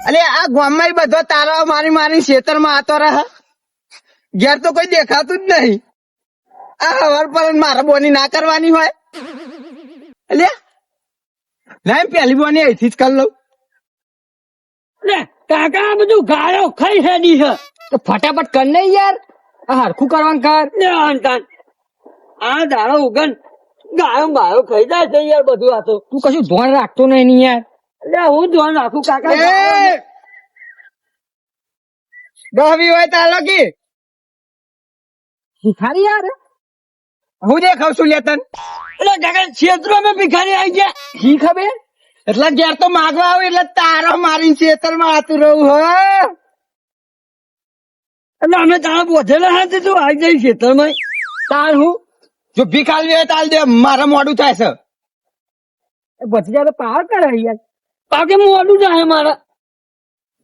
અલે આ ગામમાં બધો તારા મારી મારી ખેતરમાં આતો રહે, ઘેર તો કોઈ દેખાતું જ નહીં. આ હવાર પર મારા બોની ના કરવાની હોય. અલે ના પેલી બોની અહીંથી જ કરી લઉં. કાકા આ બધું ગાળો ખાઈ હેડી છે તો ફટાફટ કર ને યાર, આ હરખું કરવાનું કર. આ દાડો ઉગન ગાયો ગાયો ખાઈ જાય છે યાર બધું. આ તો તું કશું ધોન રાખતો નહીં ને યાર. એટલે હું ધ્યાન રાખું કાકા. દહવી હોય તાલો કી ભિખારી યાર, હું દેખાવ છું લેતન. એટલે કાકા ક્ષેત્રમાં ભિખારી આવી ગયા. શી ખબર એટલે ઘેર તો માગવા આવે એટલે તારો મારી ખેતરમાં આતું રહું હો. એટલે અમે તારા બોધેલા હતા તું આવી જાય ક્ષેત્રમાં. તાર હું જો ભીખ આલવી હોય તો આલ દે, મારે મોડું થાય છે. ભત્રીજા તો પાર કરે યાર. પાકે મોડું જાય મારા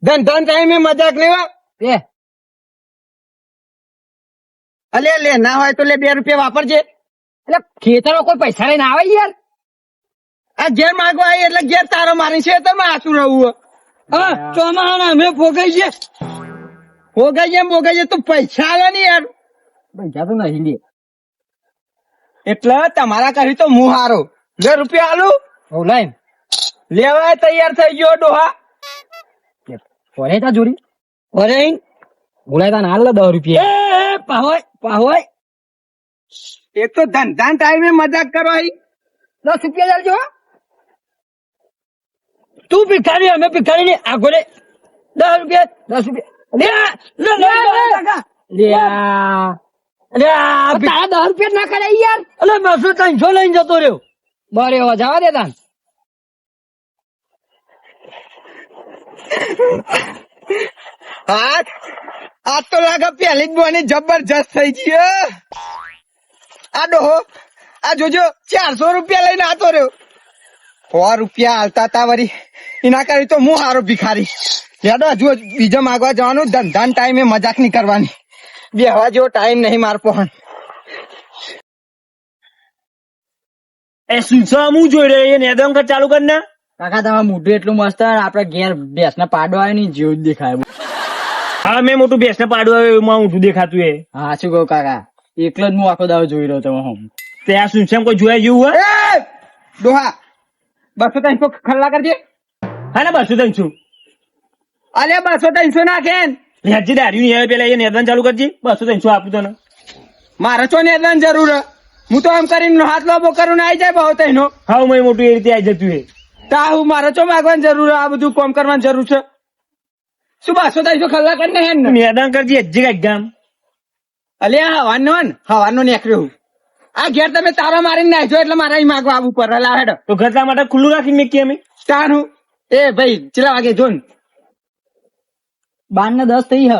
ધન ટાઈમે મજાક લેવા. બે અલે લે ના હોય તો લે 2 રૂપિયા વાપરજે. એટલે ખેતરમાં કોઈ પૈસા લઈને આવે યાર. આ ઘેર માગવા આવી એટલે ઘેર તારો મારી ખેતરમાં આતું રહું. હા ચોમાહાના અમે ફોગાઈ છે. ભોગાઈ તું પૈસા આલે ને યાર. પૈસા તો નહીં લે. એટલે તમારા કરી તો હું હારો 2 રૂપિયા આલું. ઓલાય લેવાય તૈયાર થઈ ગયો ડોહા. ઓરે તા જોડી અરે બોલાય તા હાલ 10 રૂપિયા. પાહોય એક તો ધંધા ટાઈમે મજાક કરો. 10 રૂપિયા ચાલજો. તું ભિખારી અમે ભિખારી ને આગો રે 10 રૂપિયા 10 રૂપિયા તારા 10 રૂપિયા ના કરે યાર. અલે માસો 300 લઈને જતો રહ્યો. બરે જવા દે તાન. આ તો લાગે પેલી જ બોની જબરજસ્ત થઈ ગઈ. આ ડોહો આ જોજો 400 રૂપિયા લઈને આતો રહ્યો. 100 રૂપિયા હાલતા તા વરી એના કરી તો હું હારો ભિખારી. યાદો હજુ બીજા માગવા જવાનું. ધંધા ટાઈમે મજાક નહીં કરવાની. બેહવા જેવો ટાઈમ નહીં માર પણ. એ સુસા હું જોઈ રહ્યો એ નેદમ કર ચાલુ કર ને. કાકા તમારું મોઢું એટલું મસ્ત આપડે ઘેર ભેંસ ને પાડો આવે ને જેવું જ દેખાય. હા મેં મોટું ભેંસ ને પાડવા એમાં ઊંધું દેખાતું એ. હા શું કહું કાકા, એકલો જ હું આખો દાવ જોઈ રહ્યો તમે. હું તે આ સુનશ્યામ કોઈ જોયા જેવું હોય? ડોહા 200-300 ખલ્લા કરજે. હા ને 200-300 અલે 200-300 નાખે. હજી દાર્યું નહીં આવે પેલા એ નેદન ચાલુ કરજે. 200-300 આપું તને. મારે તો નેદન જરૂર હે. હું તો એમ કરીને હાથ લોબો કરું ને આવી જાય બહુ તઈનો. હા મેં મોટું એ રીતે આવી જતું એ. તા હું મારે ચો માગવાની જરૂર હે. આ બધું કામ કરવાની જરૂર છે. શું 200-300 ખલ્લા કરીને હે ને નેદન કરજે હજી કઈક ગામ. અલે હવાનો નીકળ્યો. આ ઘેર તમે તારા મારીને નાખ્યો એટલે મારે અહીં માગવા આવવું પડે. લાહેડ તો ઘરના માટે ખુલ્લું રાખી મેં કે અમે તારું એ ભાઈ ચેલા વાગે જોન 12:10 થઈ હ.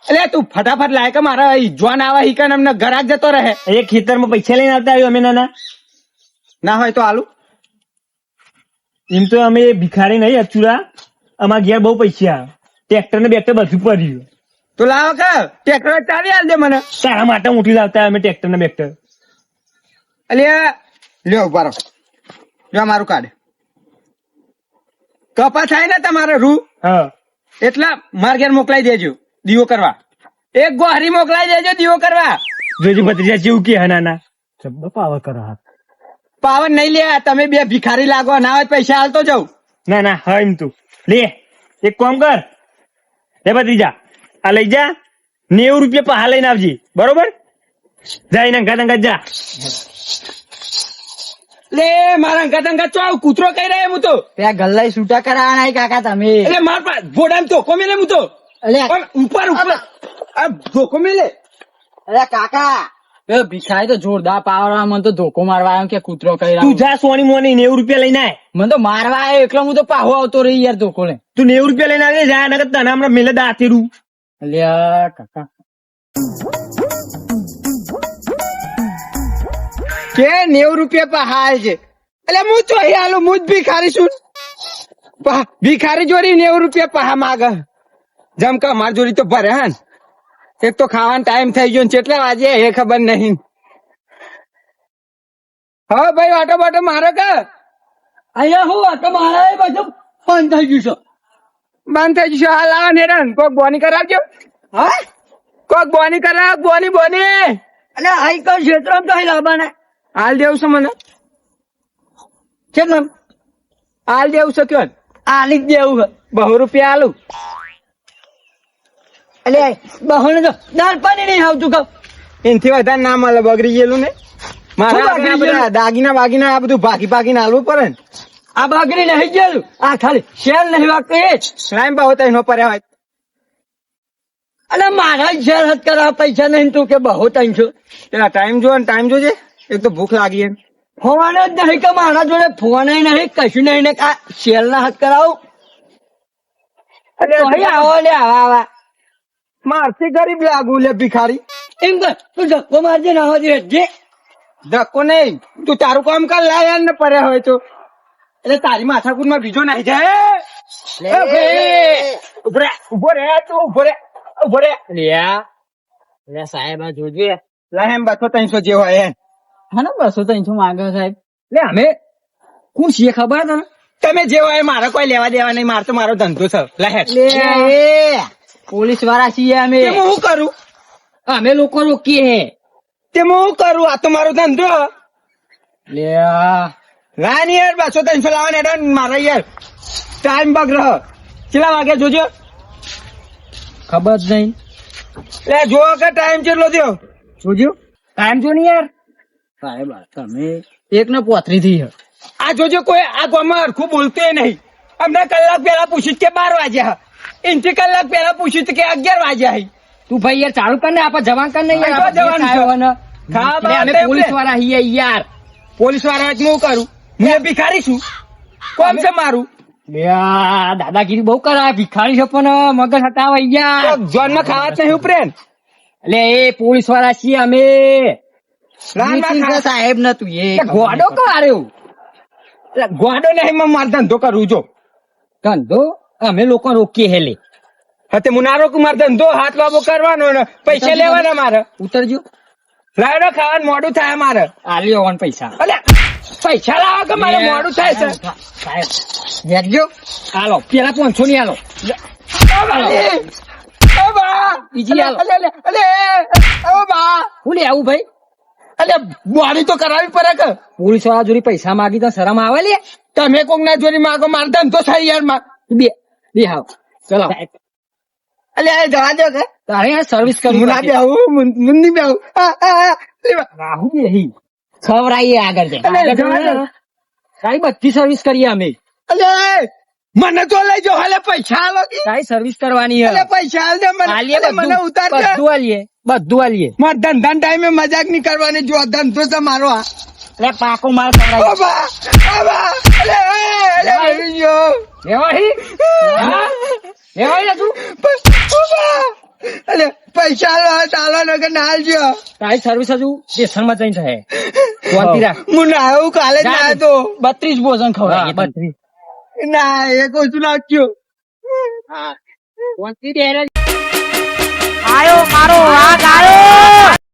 એટલે તું ફટાફટ લાય કે મારા જોન આવા હિકન અમને ઘરાક જતો રહે. એ ખેતરમાં પૈસા લઈને આવતા આવ્યો અમે નાના. ના હોય તો આલુ. એમ તો અમે ભિખારી નહીં અચુરા. અમારા ઘેર બહુ પૈસા. ટ્રેક્ટર ને બેક્ટર બધું પડ્યું. તો લાવો કે ટ્રેક્ટર ચાલી આલ દે મને. તારા માટે મોટી લાવતા અમે ટ્રેક્ટર ને બેક્ટર. અલ્યા લ્યો ઉભા રહો. જો મારું કાર્ડ કપા થાય ને તમારે રૂ હા એટલા માર ઘેર મોકલાઈ દેજો દીવો કરવા. એક ગોહરી મોકલાઈ દેજો દીવો કરવા. જોજી ભત્રીજા જેવું કે નાના પાવર કરો હાથ. પાવર નહીં લે. તમે બે ભિખારી લાગો. ના હોય પૈસા હાલતો જાઉં. ના ના હા એમ તું લે એક કામ કર. લે ભત્રીજા આ લઈ જા 90 રૂપિયા પહા લઈને આવજી. બરોબર જાય નંગા જા. લે મારા ગટંગા ચો કૂતરો કઈ રહ્યા હું તો. ત્યાં ગલ્લાઈ છૂટા કરાવવાના કાકા તમે. એટલે માર પાસે ભોડામ ધોકો મેલે હું તો. અલ્યા પણ ઉપર આ ધોકો મેલે. અરે કાકા એ ભિખારી તો જોરદાર પાવર આવે. મને તો ધોકો મારવા આવ્યો કે કૂતરો કઈ તું જા સોની મોની 90 રૂપિયા લઈને આય. મને તો મારવા આવ્યો એકલો. હું તો પાહો આવતો રહી યાર ધોકો લે. તું 90 રૂપિયા લઈને આવે જા નકર તને હમણાં મેલે દાતીરું. અલ્યા કાકા કે 90 રૂપિયા પર હાલ છે. એટલે હું તો અહીં હાલું. હું જ ભિખારી છું. ભિખારી જોડી 90 રૂપિયા પહા માગ. જમકા માર જોડી તો ભરે હા. એક તો ખાવાનો ટાઈમ થઈ ગયો. કેટલા વાગે એ ખબર નહીં. હવે ભાઈ ઓટો બોટો મારો કે અહીંયા હું આ તો મારા એ બધું બંધ થઈ ગયું છે. બંધ થઈ જશે હાલ આવો ને હેરાન કોક બોની કરાવજો હા કોક બોની કરાવ બોની અને આઈ કર ક્ષેત્રમાં તો અહીં લાવવાના હાલ દેવું છે મને કેટલા હાલ દેવું છે કયો આલી જ દેવું છે. 200 રૂપિયા આલું એટલે બહોને તો દાળ પાણી નહીં આવતું કહું. એનથી વધારે ના મળે બગડી ગયેલું ને મારા શું બગડી આ બધા ગયેલું? દાગીના બાગીના આ બધું ભાગીને હાલવું પડે ને આ બાગરી નહીં ગયેલું આ ખાલી શેર નહીં વાગતું એ જ. લાઈન બહુ તઈનો પડ્યા હોય અને મારા જ શેર હદ કરા પૈસા નહીં તું કે બહુ ત્રણસો પેલા ટાઈમ જો ને ટાઈમ જોજે એક તો ભૂખ લાગી એમ ફોન જ નહીં કે મારા જોડે ફોન નહીં કશું નહીં ને આ શેર ના હાથ કરાવું અહીં આવો લે આવા મારથી ગરીબ લાગુ લે ભિખારી એમ કર તું ધક્કો મારજે ના હોય જે ધક્કો નહીં તું તારું કામ કર લાયા ને પડ્યા હોય તો એટલે તારી માથાકૂટ માં બીજો નાઈ જાય લે. એ ભાઈ, ઉભો રે તું ઉભો રે લે સાહેબ આ જોજે લાય એમ 200-300 જે હોય એમ. હા ને 200-300 માંગે સાહેબ લે અમે કોણ છીએ ખબર તને તમે જે હોય મારે કોઈ લેવા દેવા નહીં મારે તો મારો ધંધો છે લાય લે પોલીસ વાળા છીએ અમે તેમાં હું કરું અમે લોકો રોકીએ હે તેમાં હું કરું આ તો મારો ધંધો લે લાય ને યાર 200-300 લાવવા ને એટલે મારા યાર ટાઈમ બગડે કેટલા વાગે જોજો ખબર જ નહીં લે જો કે ટાઈમ કેટલો થયો જોજો ટાઈમ જો ને યાર સાહેબ તમે એક ને 35 થી હે આ જોજો કોઈ આ ગામમાં હરખું બોલતે નહીં અમને કલાક પહેલા પૂછ્યું કે 12 વાગ્યા ઇંચી કલાક પહેલા પૂછ્યું કે 11 વાગ્યા હઈ તું ભાઈ યાર ચાલુ કર ને આપણે જવાન કર ને યાર હા, તો જવાન છે. ખા બા અમે તે પોલીસ ઉભરે. વાળા છીએ યાર પોલીસ વાળા હું કરું હું ભિખારી છું કોમ છે મારું યા દાદાગીરી બહુ કરાય ભિખારી છે પણ મગજ હટાવે યાર જોનમાં ખાવા જ નહીં ઉપરે ને. એટલે એ પોલીસ વાળા છીએ અમે રાન માં ખા- સાહેબ નતું એ તે ગોડો કાર્યો એટલે ગોડો નહીં માં મારે ધંધો કરું જો ધંધો અમે લોકો રોકીએ હેલે હતે મુનારો કુમાર ધંધો હાથ લાંબો કરવાનો ને પૈસા લેવાના મારે ઉતરજો લાડો ખાવાનું મોડું થાય મારે આલ્યો ઓન પૈસા અલે પૈસા લાવો કે મારે મોડું થાય છે સાહેબ હેડજો હાલો પેલા 500 ની હાલો બીજી હાલો હું લે આવું ભાઈ અલે બોડી તો કરાવી પડે કે પોલીસ વાળા જોડી પૈસા માગી તો શરમ આવે લે તમે કોક ના જોડી માગો મારે ધંધો થાય યાર માં બે બે હાવ ચલો અલે આ જવા દો કે તારે આ સર્વિસ કરી મુના બે આવું મુન્ની બે આવું રાહુ બેહી ખવરાઈએ આગળ જાય અલે, આગળ જવા દો. જાય. તારી બધી સર્વિસ કરીએ અમે અલે મને તો લઈ જાઓ હાલે પૈસા આલો કે તારી સર્વિસ કરવાની અલે પૈસા આલ દે મને આલીએ અલે, મને ઉતાર દે બધું આલીએ બધું આલીએ માર ધંધા ટાઈમે મજાક નહીં કરવાની જો ધંધો છે મારો આ એટલે પાકો માલ ખવડાવી ઓ બા અલે અલે આવી ગયો લેવાહી લેવાહી તું ઓ બા અલે પૈસા આલો ચાલો ને કે નાલ જો તારી સર્વિસ હજુ સ્ટેશન માં જઈને થાય શાંતિ રાખ હું ના આવું કાલે જ ના તો 32 ભોજન ખવડાવીએ 32 ના એ કોશું નાખ્યો શાંતિ દે આયો મારો વાઘ આયો